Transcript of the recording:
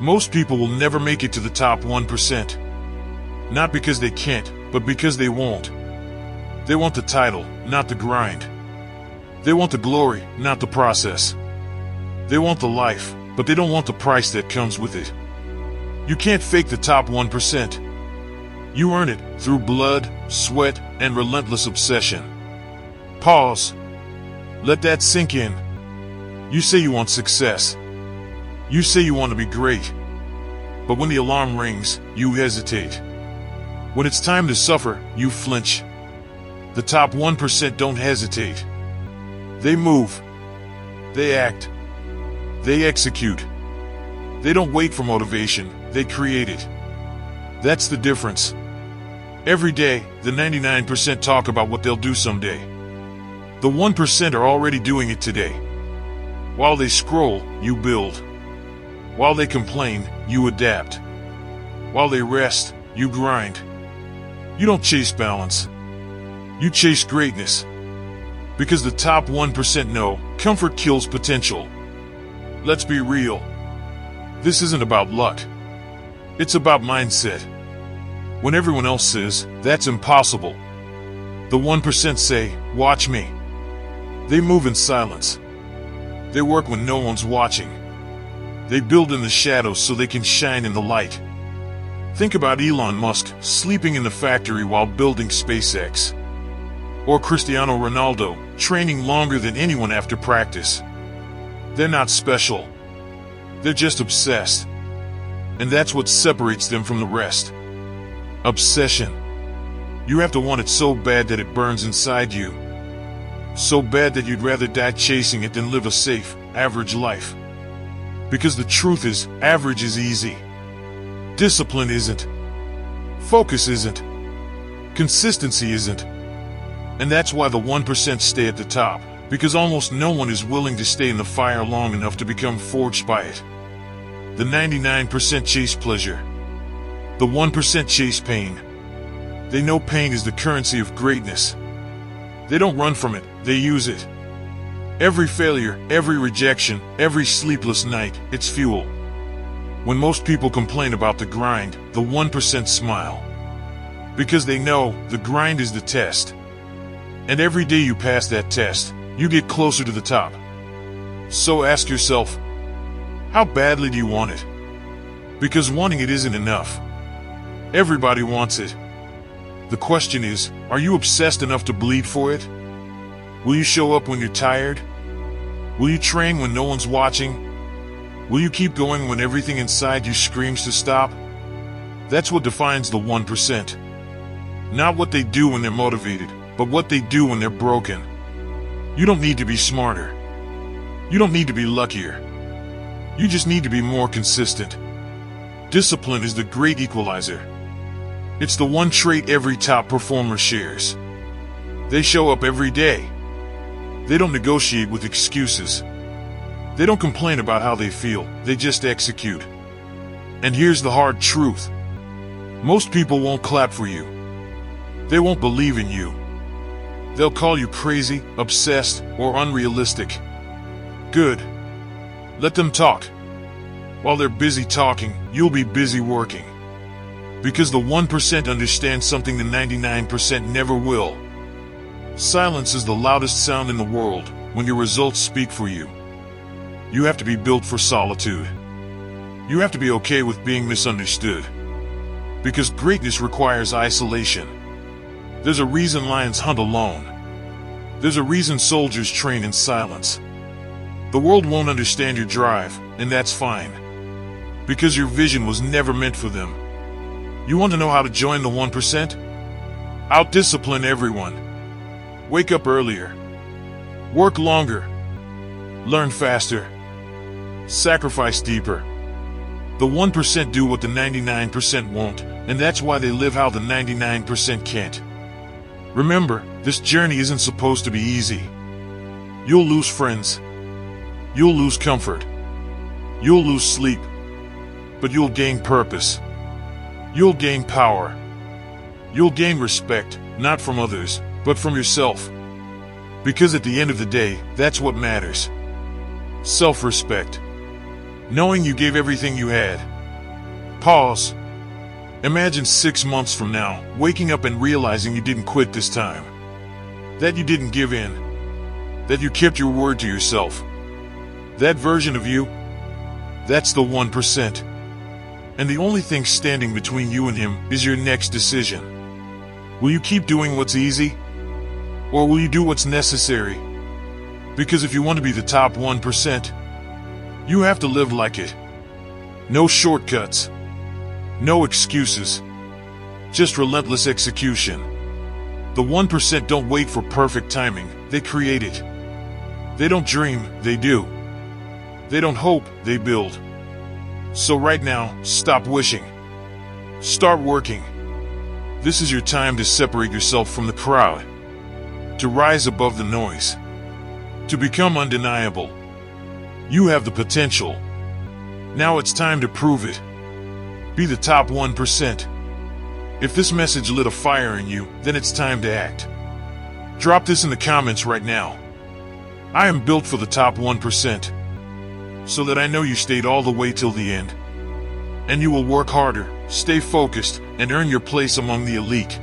Most people will never make it to the top 1%. Not because they can't, but because they won't. They want the title, not the grind. They want the glory, not the process. They want the life, but they don't want the price that comes with it. You can't fake the top 1%. You earn it through blood, sweat, and relentless obsession. Pause. Let that sink in. You say you want success. You say you want to be great. But when the alarm rings, you hesitate. When it's time to suffer, you flinch. The top 1% don't hesitate. They move. They act. They execute. They don't wait for motivation, they create it. That's the difference. Every day, the 99% talk about what they'll do someday. The 1% are already doing it today. While they scroll, you build. While they complain, you adapt. While they rest, you grind. You don't chase balance. You chase greatness. Because the top 1% know comfort kills potential. Let's be real. This isn't about luck. It's about mindset. When everyone else says, that's impossible, the 1% say, watch me. They move in silence. They work when no one's watching. They build in the shadows so they can shine in the light. Think about Elon Musk sleeping in the factory while building SpaceX. Or Cristiano Ronaldo training longer than anyone after practice. They're not special. They're just obsessed. And that's what separates them from the rest. Obsession. You have to want it so bad that it burns inside you. So bad that you'd rather die chasing it than live a safe, average life. Because the truth is, average is easy. Discipline isn't. Focus isn't. Consistency isn't. And that's why the 1% stay at the top, because almost no one is willing to stay in the fire long enough to become forged by it. The 99% chase pleasure. The 1% chase pain. They know pain is the currency of greatness. They don't run from it, they use it. Every failure, every rejection, every sleepless night, it's fuel. When most people complain about the grind, the 1% smile. Because they know the grind is the test. And every day you pass that test, you get closer to the top. So ask yourself, how badly do you want it? Because wanting it isn't enough. Everybody wants it. The question is, are you obsessed enough to bleed for it? Will you show up when you're tired? Will you train when no one's watching? Will you keep going when everything inside you screams to stop? That's what defines the 1%. Not what they do when they're motivated, but what they do when they're broken. You don't need to be smarter. You don't need to be luckier. You just need to be more consistent. Discipline is the great equalizer. It's the one trait every top performer shares. They show up every day. They don't negotiate with excuses. They don't complain about how they feel, they just execute. And here's the hard truth. Most people won't clap for you. They won't believe in you. They'll call you crazy, obsessed, or unrealistic. Good. Let them talk. While they're busy talking, you'll be busy working. Because the 1% understands something the 99% never will. Silence is the loudest sound in the world when your results speak for you. You have to be built for solitude. You have to be okay with being misunderstood. Because greatness requires isolation. There's a reason lions hunt alone. There's a reason soldiers train in silence. The world won't understand your drive, and that's fine. Because your vision was never meant for them. You want to know how to join the 1%? Out-discipline everyone. Wake up earlier. Work longer. Learn faster. Sacrifice deeper. The 1% do what the 99% won't, and that's why they live how the 99% can't. Remember, this journey isn't supposed to be easy. You'll lose friends. You'll lose comfort. You'll lose sleep. But you'll gain purpose. You'll gain power. You'll gain respect, not from others, but from yourself. Because at the end of the day, that's what matters. Self-respect. knowing you gave everything you had. Pause. Imagine 6 months from now, waking up and realizing you didn't quit this time. That you didn't give in. That you kept your word to yourself. That version of you, that's the 1%. And the only thing standing between you and him is your next decision. Will you keep doing what's easy? Or will you do what's necessary? Because if you want to be the top 1%, you have to live like it. No shortcuts. No excuses. Just relentless execution. The 1% don't wait for perfect timing, they create it. They don't dream, they do. They don't hope, they build. So right now, stop wishing. Start working. This is your time to separate yourself from the crowd. To rise above the noise. To become undeniable. You have the potential. Now it's time to prove it. Be the top 1%. If this message lit a fire in you, then it's time to act. Drop this in the comments right now. I am built for the top 1%. So that I know you stayed all the way till the end. And you will work harder, stay focused, and earn your place among the elite.